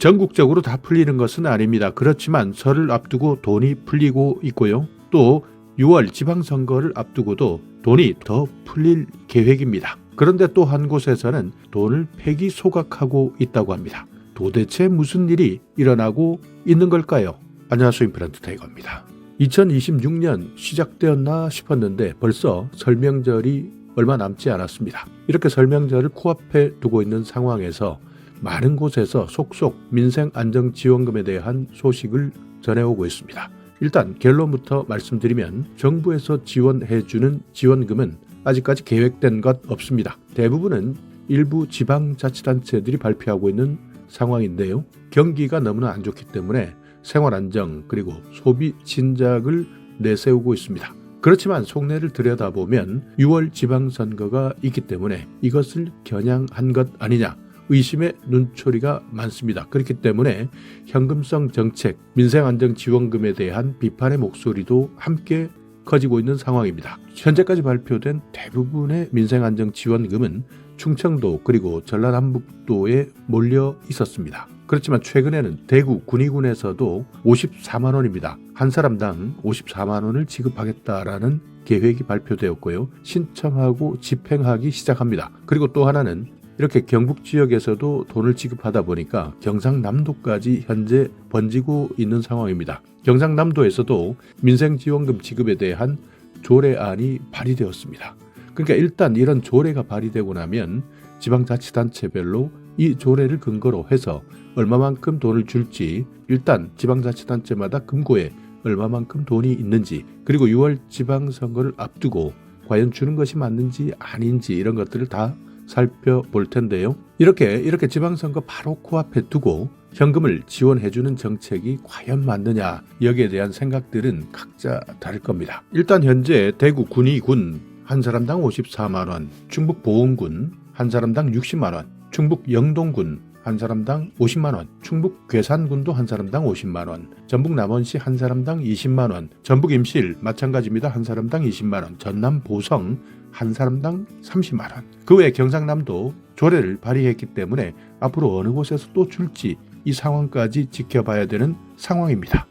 전국적으로 다 풀리는 것은 아닙니다. 그렇지만 설을 앞두고 돈이 풀리고 있고요. 또 6월 지방선거를 앞두고도 돈이 더 풀릴 계획입니다. 그런데 또 한 곳에서는 돈을 폐기소각하고 있다고 합니다. 도대체 무슨 일이 일어나고 있는 걸까요? 안녕하세요. 임플란트 타이거입니다. 2026년 시작되었나 싶었는데 벌써 설명절이 얼마 남지 않았습니다. 이렇게 설명절을 코앞에 두고 있는 상황에서 많은 곳에서 속속 민생안정지원금에 대한 소식을 전해오고 있습니다. 일단 결론부터 말씀드리면 정부에서 지원해주는 지원금은 아직까지 계획된 것 없습니다. 대부분은 일부 지방자치단체들이 발표하고 있는 상황인데요. 경기가 너무나 안 좋기 때문에 생활안정 그리고 소비 진작을 내세우고 있습니다. 그렇지만 속내를 들여다보면 6월 지방선거가 있기 때문에 이것을 겨냥한 것 아니냐 의심의 눈초리가 많습니다. 그렇기 때문에 현금성 정책, 민생안정지원금에 대한 비판의 목소리도 함께 커지고 있는 상황입니다. 현재까지 발표된 대부분의 민생안정지원금은 충청도 그리고 전라남북도에 몰려 있었습니다. 그렇지만 최근에는 대구 군위군에서도 54만 원입니다. 한 사람당 54만 원을 지급하겠다라는 계획이 발표되었고요. 신청하고 집행하기 시작합니다. 그리고 또 하나는 이렇게 경북 지역에서도 돈을 지급하다 보니까 경상남도까지 현재 번지고 있는 상황입니다. 경상남도에서도 민생지원금 지급에 대한 조례안이 발의되었습니다. 그러니까 일단 이런 조례가 발의되고 나면 지방자치단체별로 이 조례를 근거로 해서 얼마만큼 돈을 줄지 일단 지방자치단체마다 금고에 얼마만큼 돈이 있는지 그리고 6월 지방선거를 앞두고 과연 주는 것이 맞는지 아닌지 이런 것들을 다 살펴볼 텐데요. 이렇게 지방선거 바로 코앞에 두고 현금을 지원해주는 정책이 과연 맞느냐 여기에 대한 생각들은 각자 다를 겁니다. 일단 현재 대구 군위군 한 사람당 54만 원, 충북 보은군 한 사람당 60만 원, 충북 영동군 한 사람당 50만 원, 충북 괴산군도 한 사람당 50만 원, 전북 남원시 한 사람당 20만 원, 전북 임실 마찬가지입니다. 한 사람당 20만 원, 전남 보성 한 사람당 30만 원. 그 외에 경상남도 조례를 발의했기 때문에 앞으로 어느 곳에서 또 줄지 이 상황까지 지켜봐야 되는 상황입니다.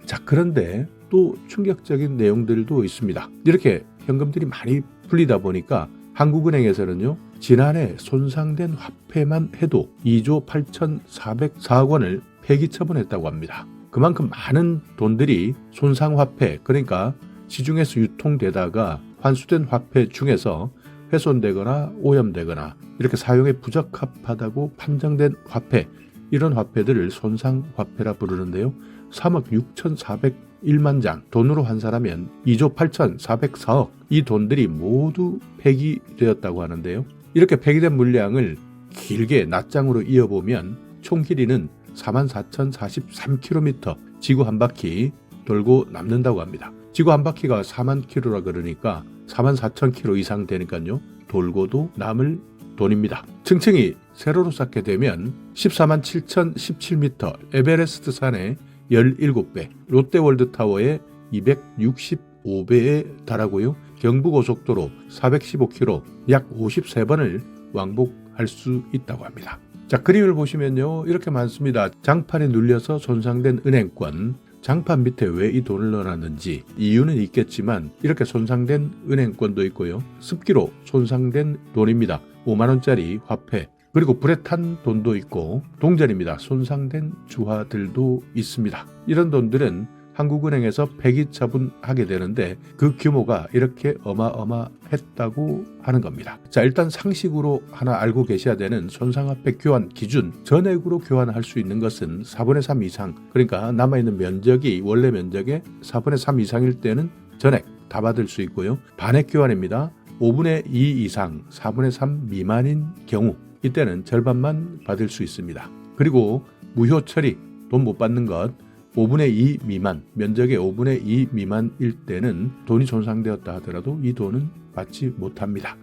자, 그런데 또 충격적인 내용들도 있습니다. 이렇게 현금들이 많이 풀리다 보니까 한국은행에서는요. 지난해 손상된 화폐만 해도 2조 8,404억 원을 폐기 처분했다고 합니다. 그만큼 많은 돈들이 손상화폐 그러니까 시중에서 유통되다가 환수된 화폐 중에서 훼손되거나 오염되거나 이렇게 사용에 부적합하다고 판정된 화폐 이런 화폐들을 손상화폐라 부르는데요. 3억 6,401만 장 돈으로 환산하면 2조 8,404억 이 돈들이 모두 폐기되었다고 하는데요. 이렇게 폐기된 물량을 길게 낱장으로 이어보면 총 길이는 44,043km 지구 한 바퀴 돌고 남는다고 합니다. 지구 한 바퀴가 4만 킬로라 그러니까 44,000km 이상 되니까요. 돌고도 남을 돈입니다. 층층이 세로로 쌓게 되면 14만 7,017m 에베레스트 산의 17배, 롯데월드타워의 265배에 달하고요. 경부고속도로 415km, 약 53번을 왕복할 수 있다고 합니다. 자, 그림을 보시면요. 이렇게 많습니다. 장판에 눌려서 손상된 은행권, 장판 밑에 왜 이 돈을 넣어놨는지 이유는 있겠지만 이렇게 손상된 은행권도 있고요. 습기로 손상된 돈입니다. 5만원짜리 화폐 그리고 불에 탄 돈도 있고 동전입니다. 손상된 주화들도 있습니다. 이런 돈들은 한국은행에서 폐기 처분하게 되는데 그 규모가 이렇게 어마어마했다고 하는 겁니다. 자, 일단 상식으로 하나 알고 계셔야 되는 손상화폐 교환 기준 전액으로 교환할 수 있는 것은 4분의 3 이상 그러니까 남아있는 면적이 원래 면적의 4분의 3 이상일 때는 전액 다 받을 수 있고요. 반액 교환입니다. 5분의 2 이상 4분의 3 미만인 경우 이때는 절반만 받을 수 있습니다. 그리고 무효 처리 돈 못 받는 것 5분의 2 미만, 면적의 5분의 2 미만일 때는 돈이 손상되었다 하더라도 이 돈은 받지 못합니다.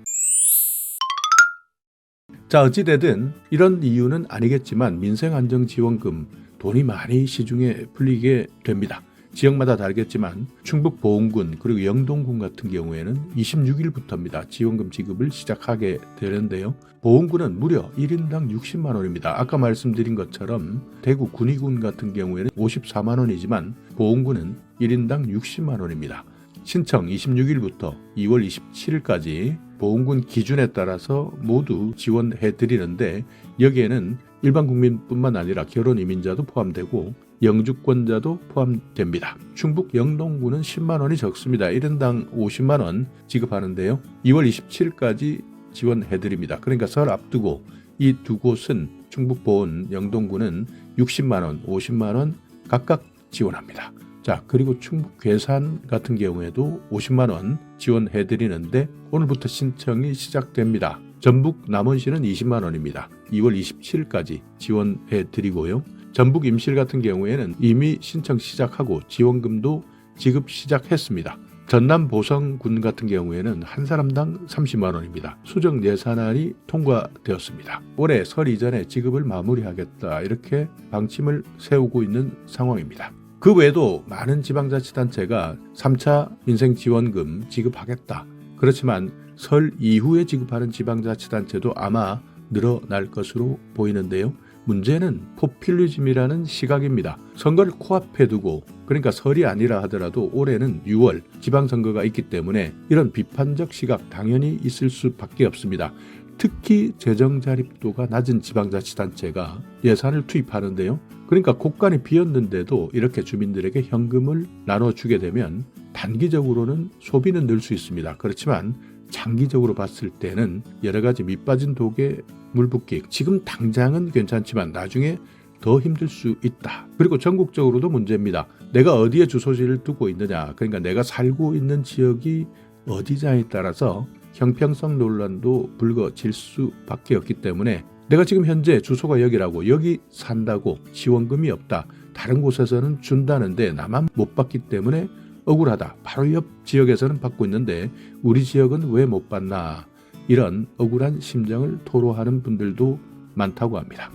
자, 어찌되든 이런 이유는 아니겠지만 민생안정지원금 돈이 많이 시중에 풀리게 됩니다. 지역마다 다르겠지만 충북 보은군 그리고 영동군 같은 경우에는 26일부터입니다. 지원금 지급을 시작하게 되는데요. 보은군은 무려 1인당 60만 원입니다. 아까 말씀드린 것처럼 대구 군위군 같은 경우에는 54만 원이지만 보은군은 1인당 60만 원입니다. 신청 26일부터 2월 27일까지 보훈군 기준에 따라서 모두 지원해 드리는데 여기에는 일반 국민뿐만 아니라 결혼 이민자도 포함되고 영주권자도 포함됩니다. 충북 영동군은 10만 원이 적습니다. 1인당 50만 원 지급하는데요. 2월 27일까지 지원해 드립니다. 그러니까 설 앞두고 이 두 곳은 충북 보은 영동군은 60만 원, 50만 원 각각 지원합니다. 자, 그리고 충북 괴산 같은 경우에도 50만 원 지원해 드리는데 오늘부터 신청이 시작됩니다. 전북 남원시는 20만 원입니다. 2월 27일까지 지원해 드리고요. 전북 임실 같은 경우에는 이미 신청 시작하고 지원금도 지급 시작했습니다. 전남 보성군 같은 경우에는 한 사람당 30만 원입니다. 수정 예산안이 통과되었습니다. 올해 설 이전에 지급을 마무리하겠다 이렇게 방침을 세우고 있는 상황입니다. 그 외에도 많은 지방자치단체가 3차 민생지원금 지급하겠다. 그렇지만 설 이후에 지급하는 지방자치단체도 아마 늘어날 것으로 보이는데요. 문제는 포퓰리즘이라는 시각입니다. 선거를 코앞에 두고 그러니까 설이 아니라 하더라도 올해는 6월 지방선거가 있기 때문에 이런 비판적 시각 당연히 있을 수밖에 없습니다. 특히 재정 자립도가 낮은 지방자치단체가 예산을 투입하는데요. 그러니까 곳간이 비었는데도 이렇게 주민들에게 현금을 나눠주게 되면 단기적으로는 소비는 늘 수 있습니다. 그렇지만 장기적으로 봤을 때는 여러 가지 밑빠진 독에 물 붓기. 지금 당장은 괜찮지만 나중에 더 힘들 수 있다. 그리고 전국적으로도 문제입니다. 내가 어디에 주소지를 두고 있느냐. 그러니까 내가 살고 있는 지역이 어디냐에 따라서 형평성 논란도 불거질 수밖에 없기 때문에 내가 지금 현재 주소가 여기라고 여기 산다고 지원금이 없다. 다른 곳에서는 준다는데 나만 못 받기 때문에 억울하다. 바로 옆 지역에서는 받고 있는데 우리 지역은 왜 못 받나. 이런 억울한 심정을 토로하는 분들도 많다고 합니다.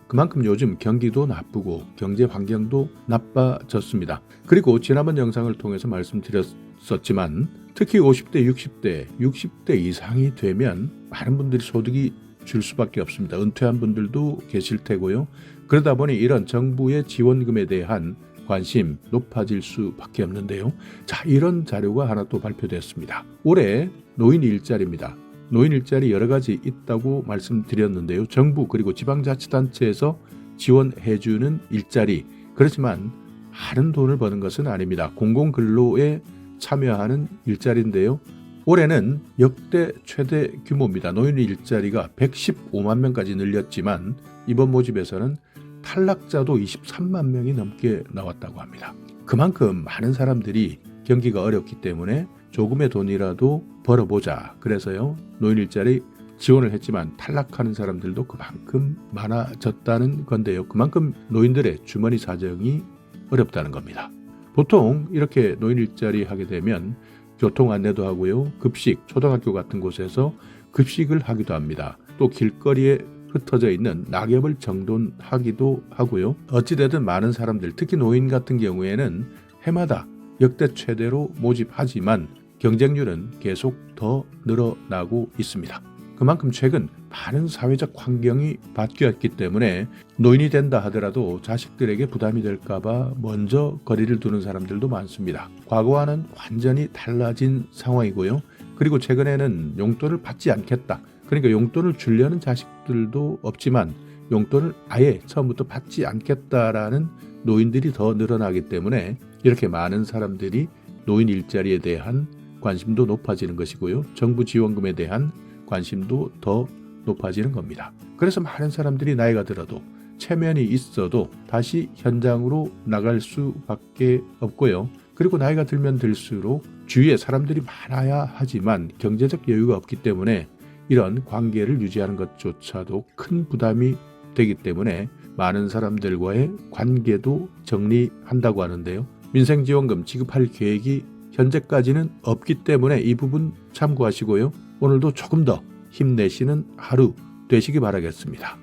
그만큼 요즘 경기도 나쁘고 경제 환경도 나빠졌습니다. 그리고 지난번 영상을 통해서 말씀드렸었지만 특히 50대, 60대 이상이 되면 많은 분들이 소득이 줄 수밖에 없습니다. 은퇴한 분들도 계실 테고요. 그러다 보니 이런 정부의 지원금에 대한 관심 높아질 수밖에 없는데요. 자, 이런 자료가 하나 또 발표됐습니다. 올해 노인 일자리입니다. 노인 일자리 여러 가지 있다고 말씀드렸는데요. 정부 그리고 지방자치단체에서 지원해주는 일자리. 그렇지만 많은 돈을 버는 것은 아닙니다. 공공근로에 참여하는 일자리인데요. 올해는 역대 최대 규모입니다. 노인 일자리가 115만 명까지 늘렸지만 이번 모집에서는 탈락자도 23만 명이 넘게 나왔다고 합니다. 그만큼 많은 사람들이 경기가 어렵기 때문에 조금의 돈이라도 벌어보자. 그래서요. 노인 일자리 지원을 했지만 탈락하는 사람들도 그만큼 많아졌다는 건데요. 그만큼 노인들의 주머니 사정이 어렵다는 겁니다. 보통 이렇게 노인 일자리 하게 되면 교통 안내도 하고요. 급식, 초등학교 같은 곳에서 급식을 하기도 합니다. 또 길거리에 흩어져 있는 낙엽을 정돈하기도 하고요. 어찌되든 많은 사람들, 특히 노인 같은 경우에는 해마다 역대 최대로 모집하지만 경쟁률은 계속 더 늘어나고 있습니다. 그만큼 최근 많은 사회적 환경이 바뀌었기 때문에 노인이 된다 하더라도 자식들에게 부담이 될까봐 먼저 거리를 두는 사람들도 많습니다. 과거와는 완전히 달라진 상황이고요. 그리고 최근에는 용돈을 받지 않겠다. 그러니까 용돈을 주려는 자식들도 없지만 용돈을 아예 처음부터 받지 않겠다라는 노인들이 더 늘어나기 때문에 이렇게 많은 사람들이 노인 일자리에 대한 관심도 높아지는 것이고요. 정부 지원금에 대한 관심도 더 높아지는 겁니다. 그래서 많은 사람들이 나이가 들어도 체면이 있어도 다시 현장으로 나갈 수밖에 없고요. 그리고 나이가 들면 들수록 주위에 사람들이 많아야 하지만 경제적 여유가 없기 때문에 이런 관계를 유지하는 것조차도 큰 부담이 되기 때문에 많은 사람들과의 관계도 정리한다고 하는데요. 민생지원금 지급할 계획이 현재까지는 없기 때문에 이 부분 참고하시고요. 오늘도 조금 더 힘내시는 하루 되시기 바라겠습니다.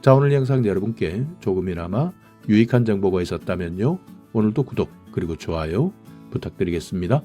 자, 오늘 영상 여러분께 조금이나마 유익한 정보가 있었다면요. 오늘도 구독 그리고 좋아요 부탁드리겠습니다.